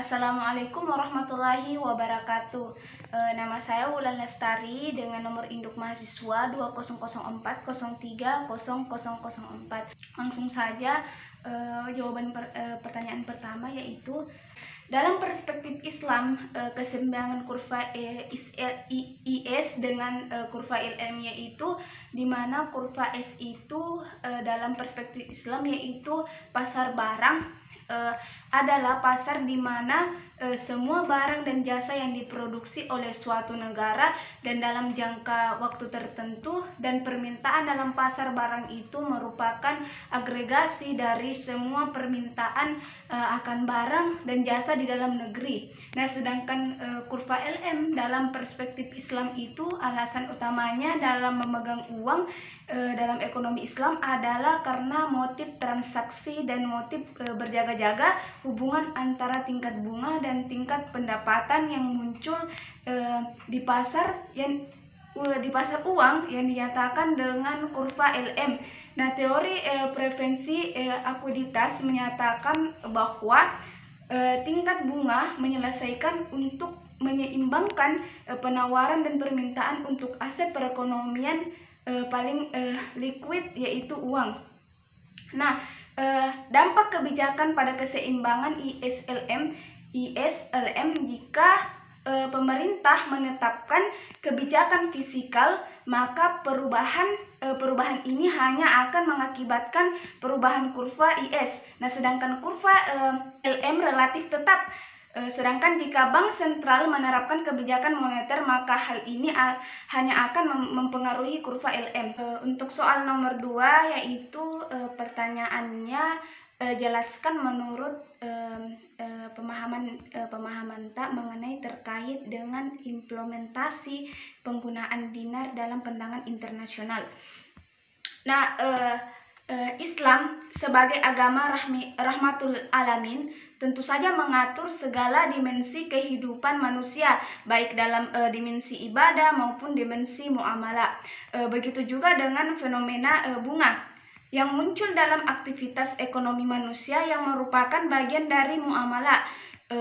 Assalamualaikum warahmatullahi wabarakatuh. Nama saya Wulan Lestari dengan nomor induk mahasiswa 2004030004. Langsung saja jawaban pertanyaan pertama, yaitu dalam perspektif Islam, keseimbangan kurva IS dengan kurva LM, yaitu di mana kurva S itu dalam perspektif Islam yaitu pasar barang, adalah pasar di mana semua barang dan jasa yang diproduksi oleh suatu negara dan dalam jangka waktu tertentu, dan permintaan dalam pasar barang itu merupakan agregasi dari semua permintaan akan barang dan jasa di dalam negeri. Nah, sedangkan kurva LM dalam perspektif Islam itu alasan utamanya dalam memegang uang dalam ekonomi Islam adalah karena motif transaksi dan motif berjaga-jaga hubungan antara tingkat bunga dan tingkat pendapatan yang muncul di pasar uang yang dinyatakan dengan kurva LM. Nah, teori preferensi akuiditas menyatakan bahwa tingkat bunga menyelesaikan untuk menyeimbangkan penawaran dan permintaan untuk aset perekonomian paling liquid, yaitu uang. Nah, dampak kebijakan pada keseimbangan ISLM jika pemerintah menetapkan kebijakan fiskal, maka perubahan ini hanya akan mengakibatkan perubahan kurva IS. Nah, sedangkan kurva LM relatif tetap. Sedangkan jika bank sentral menerapkan kebijakan moneter, maka hal ini hanya akan mempengaruhi kurva LM. Untuk soal nomor 2, yaitu pertanyaannya, jelaskan menurut pemahaman tak mengenai terkait dengan implementasi penggunaan dinar dalam pandangan internasional. Nah, Islam sebagai agama rahmatul alamin tentu saja mengatur segala dimensi kehidupan manusia, baik dalam dimensi ibadah maupun dimensi muamalah. Begitu juga dengan fenomena bunga yang muncul dalam aktivitas ekonomi manusia yang merupakan bagian dari muamalah,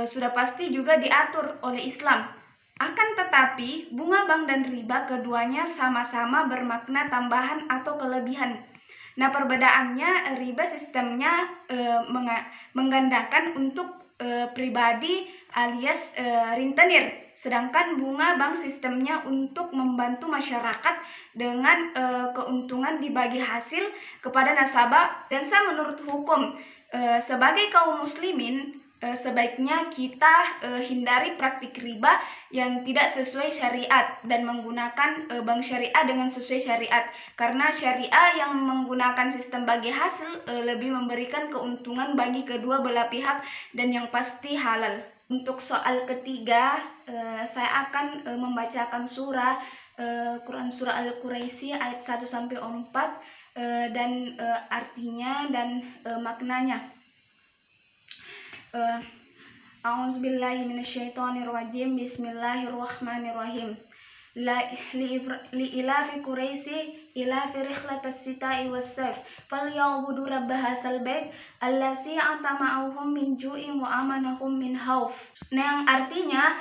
sudah pasti juga diatur oleh Islam. Akan tetapi, bunga bank dan riba keduanya sama-sama bermakna tambahan atau kelebihan. Nah, perbedaannya, riba sistemnya menggandakan untuk pribadi alias rentenir, sedangkan bunga bank sistemnya untuk membantu masyarakat dengan keuntungan dibagi hasil kepada nasabah. Dan menurut hukum, sebagai kaum muslimin, sebaiknya kita hindari praktik riba yang tidak sesuai syariat dan menggunakan bank syariah dengan sesuai syariat, karena syariah yang menggunakan sistem bagi hasil lebih memberikan keuntungan bagi kedua belah pihak dan yang pasti halal. Untuk soal ketiga, saya akan membacakan Quran surah Al-Quraisy ayat 1-4 dan artinya dan maknanya. A'udzubillahi minasyaitonirrajim. Bismillahirrahmanirrahim. Li ilafi Quraisy ilafi rihlatas sita'i was-sayf falyabudu rabb hadzal bait allazi at'amahum min ju'in wa amanahum min khauf. Nah, yang artinya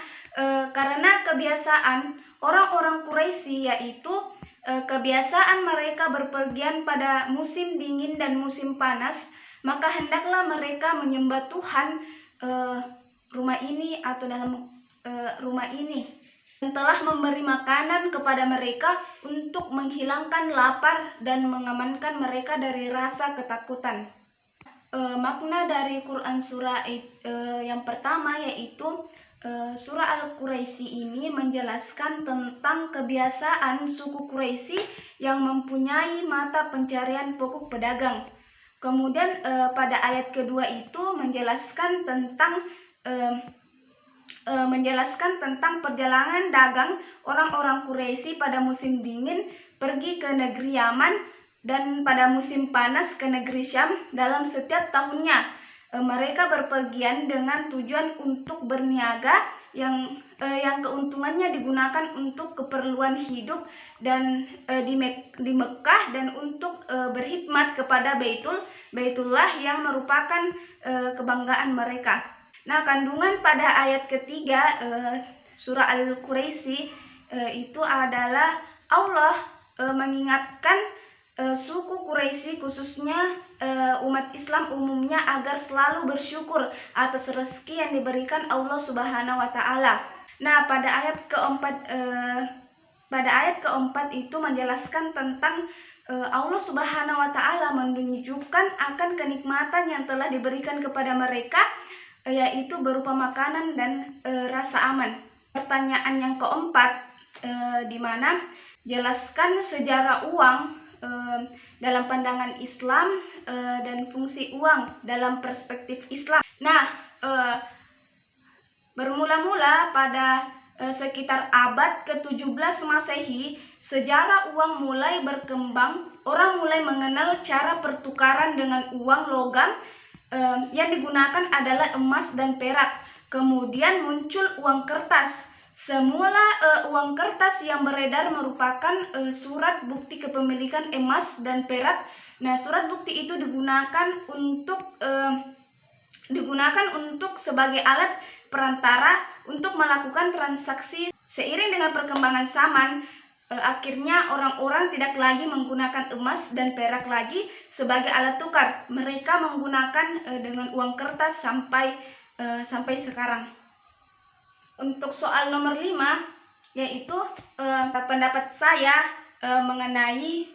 karena kebiasaan orang-orang Quraisy, yaitu kebiasaan mereka berpergian pada musim dingin dan musim panas, maka hendaklah mereka menyembah Tuhan rumah ini atau dalam rumah ini, yang telah memberi makanan kepada mereka untuk menghilangkan lapar dan mengamankan mereka dari rasa ketakutan. Makna dari Quran surah yang pertama, yaitu surah Al-Quraisy ini menjelaskan tentang kebiasaan suku Quraisy yang mempunyai mata pencarian pokok pedagang. Kemudian pada ayat kedua itu menjelaskan tentang perjalanan dagang orang-orang Quraisy pada musim dingin pergi ke negeri Yaman dan pada musim panas ke negeri Syam dalam setiap tahunnya. Mereka berpergian dengan tujuan untuk berniaga yang keuntungannya digunakan untuk keperluan hidup dan di Mekah, dan untuk berkhidmat kepada Baitullah yang merupakan kebanggaan mereka. Nah, kandungan pada ayat ketiga surah Al-Quraisy itu adalah Allah mengingatkan suku Quraisy khususnya umat Islam umumnya agar selalu bersyukur atas rezeki yang diberikan Allah Subhanahu wa taala. Nah, pada ayat keempat itu menjelaskan tentang Allah Subhanahu wa taala menunjukkan akan kenikmatan yang telah diberikan kepada mereka, yaitu berupa makanan dan rasa aman. Pertanyaan yang keempat, di mana jelaskan sejarah uang dalam pandangan Islam dan fungsi uang dalam perspektif Islam. Nah, bermula-mula pada sekitar abad ke-17 Masehi, sejarah uang mulai berkembang. Orang mulai mengenal cara pertukaran dengan uang logam yang digunakan adalah emas dan perak. Kemudian muncul uang kertas. Semula uang kertas yang beredar merupakan surat bukti kepemilikan emas dan perak. Nah, surat bukti itu digunakan untuk sebagai alat perantara untuk melakukan transaksi. Seiring dengan perkembangan zaman, akhirnya orang-orang tidak lagi menggunakan emas dan perak lagi sebagai alat tukar. Mereka menggunakan dengan uang kertas sampai sekarang. Untuk soal nomor 5, yaitu pendapat saya mengenai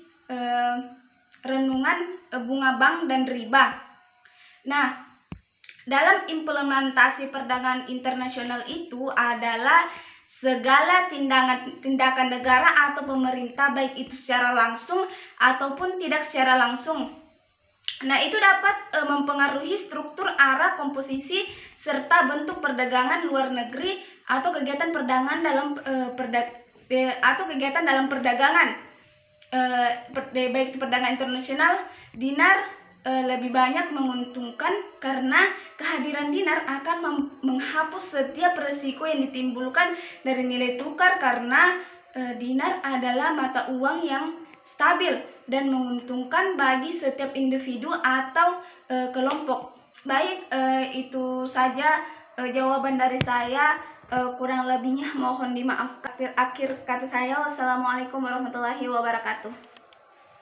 renungan bunga bank dan riba. Nah, dalam implementasi perdagangan internasional itu adalah segala tindakan negara atau pemerintah, baik itu secara langsung ataupun tidak secara langsung. Nah, itu dapat mempengaruhi struktur, arah, komposisi, serta bentuk perdagangan luar negeri atau kegiatan perdagangan dalam perdagangan, baik itu perdagangan internasional. Dinar lebih banyak menguntungkan karena kehadiran dinar akan menghapus setiap resiko yang ditimbulkan dari nilai tukar, karena dinar adalah mata uang yang stabil dan menguntungkan bagi setiap individu atau kelompok. Baik, itu saja jawaban dari saya. Kurang lebihnya mohon dimaafkan. Akhir kata saya, wassalamualaikum warahmatullahi wabarakatuh.